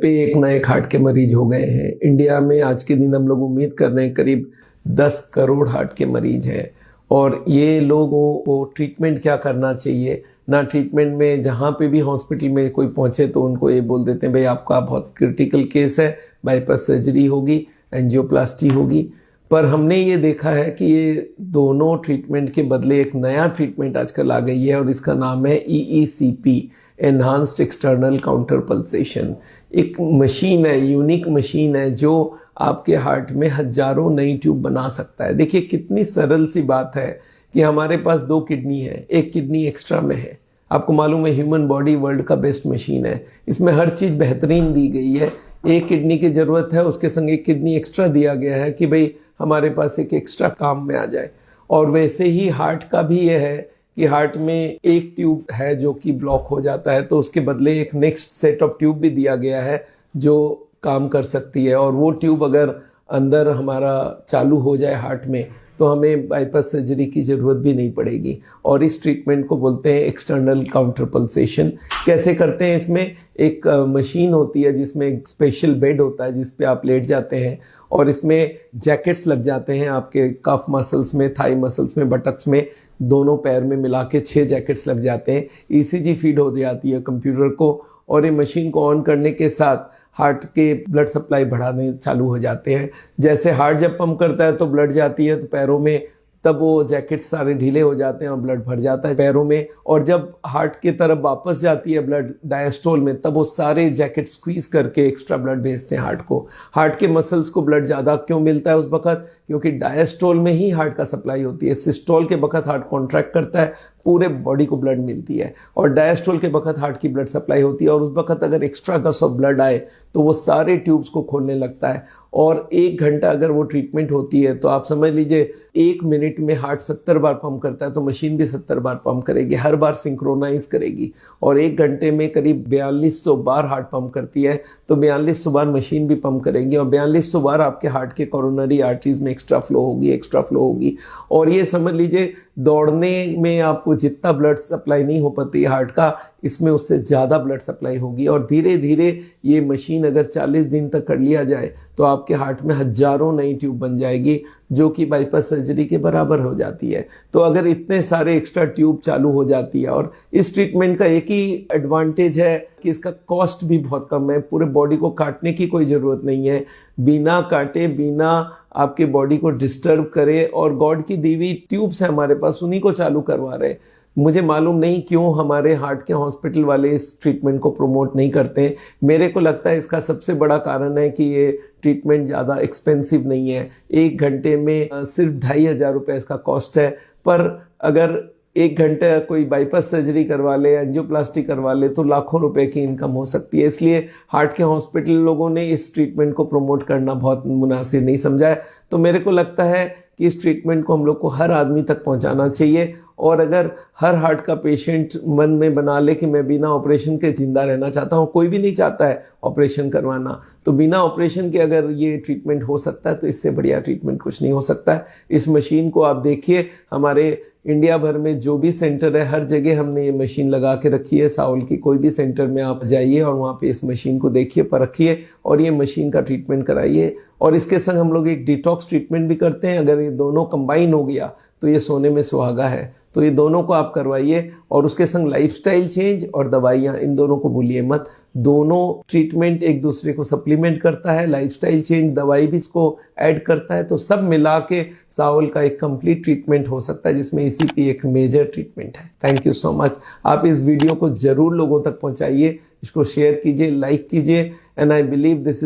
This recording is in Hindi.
पे एक ना एक हार्ट के मरीज हो गए हैं। इंडिया में आज के दिन हम लोग उम्मीद कर रहे हैं करीब 10 करोड़ हार्ट के मरीज हैं। और ये लोगों को ट्रीटमेंट क्या करना चाहिए ना, ट्रीटमेंट में जहाँ पे भी हॉस्पिटल में कोई पहुँचे तो उनको ये बोल देते हैं भाई आपका बहुत क्रिटिकल केस है, बाईपास सर्जरी होगी, एंजियोप्लास्टी होगी। पर हमने ये देखा है कि ये दोनों ट्रीटमेंट के बदले एक नया ट्रीटमेंट आजकल आ गई है और इसका नाम है EECP, enhanced external counter pulsation. एक मशीन है, यूनिक मशीन है जो आपके हार्ट में हजारों नई ट्यूब बना सकता है। देखिए कितनी सरल सी बात है कि हमारे पास 2 किडनी है, एक किडनी एक्स्ट्रा में है। आपको मालूम है ह्यूमन बॉडी वर्ल्ड का बेस्ट मशीन है, इसमें हर चीज़ बेहतरीन दी गई है। एक किडनी की ज़रूरत है, उसके संग एक किडनी एक्स्ट्रा दिया गया है कि भाई हमारे पास एक एक्स्ट्रा काम में आ जाए। और वैसे ही हार्ट का भी ये है कि हार्ट में एक ट्यूब है जो कि ब्लॉक हो जाता है तो उसके बदले एक नेक्स्ट सेट ऑफ ट्यूब भी दिया गया है जो काम कर सकती है। और वो ट्यूब अगर अंदर हमारा चालू हो जाए हार्ट में तो हमें बाईपास सर्जरी की ज़रूरत भी नहीं पड़ेगी। और इस ट्रीटमेंट को बोलते हैं एक्सटर्नल काउंटर पल्सेशन। कैसे करते हैं? इसमें एक मशीन होती है जिसमें एक स्पेशल बेड होता है जिस पे आप लेट जाते हैं और इसमें जैकेट्स लग जाते हैं आपके कफ मसल्स में, थाई मसल्स में, बटक्स में, दोनों पैर में मिला के 6 जैकेट्स लग जाते हैं। ECG फीड हो जाती है कंप्यूटर को और ये मशीन को ऑन करने के साथ हार्ट के ब्लड सप्लाई बढ़ाने चालू हो जाते हैं। जैसे हार्ट जब पंप करता है तो ब्लड जाती है तो पैरों में, तब वो जैकेट्स सारे ढीले हो जाते हैं और ब्लड भर जाता है पैरों में। और जब हार्ट की तरफ वापस जाती है ब्लड डायस्टोल में, तब वो सारे जैकेट स्क्वीज करके एक्स्ट्रा ब्लड भेजते हैं हार्ट को। हार्ट के मसल्स को ब्लड ज़्यादा क्यों मिलता है उस वक्त? क्योंकि डायस्टोल में ही हार्ट का सप्लाई होती है। सिस्टोल के वक्त हार्ट कॉन्ट्रैक्ट करता है, पूरे बॉडी को ब्लड मिलती है। और डायस्टोल के वक्त हार्ट की ब्लड सप्लाई होती है और उस वक्त अगर एक्स्ट्रा गस ऑफ ब्लड आए तो वो सारे ट्यूब्स को खोलने लगता है। और 1 घंटा अगर वो ट्रीटमेंट होती है तो आप समझ लीजिए 1 मिनट में हार्ट 70 बार पंप करता है तो मशीन भी 70 बार पंप करेगी, हर बार सिंक्रोनाइज करेगी। और 1 घंटे में करीब 4200 बार हार्ट पंप करती है तो 4200 बार मशीन भी पंप करेगी और 4200 बार आपके हार्ट के कोरोनरी आर्टरीज में एक्स्ट्रा फ्लो होगी। और ये समझ लीजिए दौड़ने में आपको जितना ब्लड सप्लाई नहीं हो पाती हार्ट का, इसमें उससे ज़्यादा ब्लड सप्लाई होगी। और धीरे धीरे ये मशीन अगर 40 दिन तक कर लिया जाए तो आपके हार्ट में हजारों नई ट्यूब बन जाएगी जो कि बाईपास सर्जरी के बराबर हो जाती है। तो अगर इतने सारे एक्स्ट्रा ट्यूब चालू हो जाती है, और इस ट्रीटमेंट का एक ही एडवांटेज है कि इसका कॉस्ट भी बहुत कम है। पूरे बॉडी को काटने की कोई ज़रूरत नहीं है, बिना काटे, बिना आपके बॉडी को डिस्टर्ब करे। और गॉड की दी हुई ट्यूब्स है हमारे पास, उन्हीं को चालू करवा रहे हैं। मुझे मालूम नहीं क्यों हमारे हार्ट के हॉस्पिटल वाले इस ट्रीटमेंट को प्रमोट नहीं करते। मेरे को लगता है इसका सबसे बड़ा कारण है कि ये ट्रीटमेंट ज़्यादा एक्सपेंसिव नहीं है। 1 घंटे में सिर्फ 2500 रुपये इसका कॉस्ट है। पर अगर 1 घंटे कोई बाईपास सर्जरी करवा ले, एंजियोप्लास्टी करवा ले तो लाखों रुपए की इनकम हो सकती है। इसलिए हार्ट के हॉस्पिटल लोगों ने इस ट्रीटमेंट को प्रमोट करना बहुत मुनासिब नहीं समझा है। तो मेरे को लगता है कि इस ट्रीटमेंट को हम लोग को हर आदमी तक पहुंचाना चाहिए। और अगर हर हार्ट का पेशेंट मन में बना ले कि मैं बिना ऑपरेशन के जिंदा रहना चाहता हूँ, कोई भी नहीं चाहता है ऑपरेशन करवाना, तो बिना ऑपरेशन के अगर ये ट्रीटमेंट हो सकता है तो इससे बढ़िया ट्रीटमेंट कुछ नहीं हो सकता है। इस मशीन को आप देखिए, हमारे इंडिया भर में जो भी सेंटर है हर जगह हमने ये मशीन लगा के रखी है। साउल की कोई भी सेंटर में आप जाइए और वहाँ पे इस मशीन को देखिए, परखिए और ये मशीन का ट्रीटमेंट कराइए। और इसके संग हम लोग एक डिटॉक्स ट्रीटमेंट भी करते हैं। अगर ये दोनों कंबाइन हो गया तो ये सोने में सुहागा है। तो ये दोनों को आप करवाइए और उसके संग लाइफस्टाइल चेंज और दवाइयाँ, इन दोनों को भूलिए मत। दोनों ट्रीटमेंट एक दूसरे को सप्लीमेंट करता है, लाइफस्टाइल चेंज दवाई भी इसको ऐड करता है। तो सब मिला के सावल का एक कंप्लीट ट्रीटमेंट हो सकता है जिसमें ECP एक मेजर ट्रीटमेंट है। Thank you so much. आप इस वीडियो को जरूर लोगों तक पहुंचाइए, इसको शेयर कीजिए, लाइक कीजिए। And I believe this is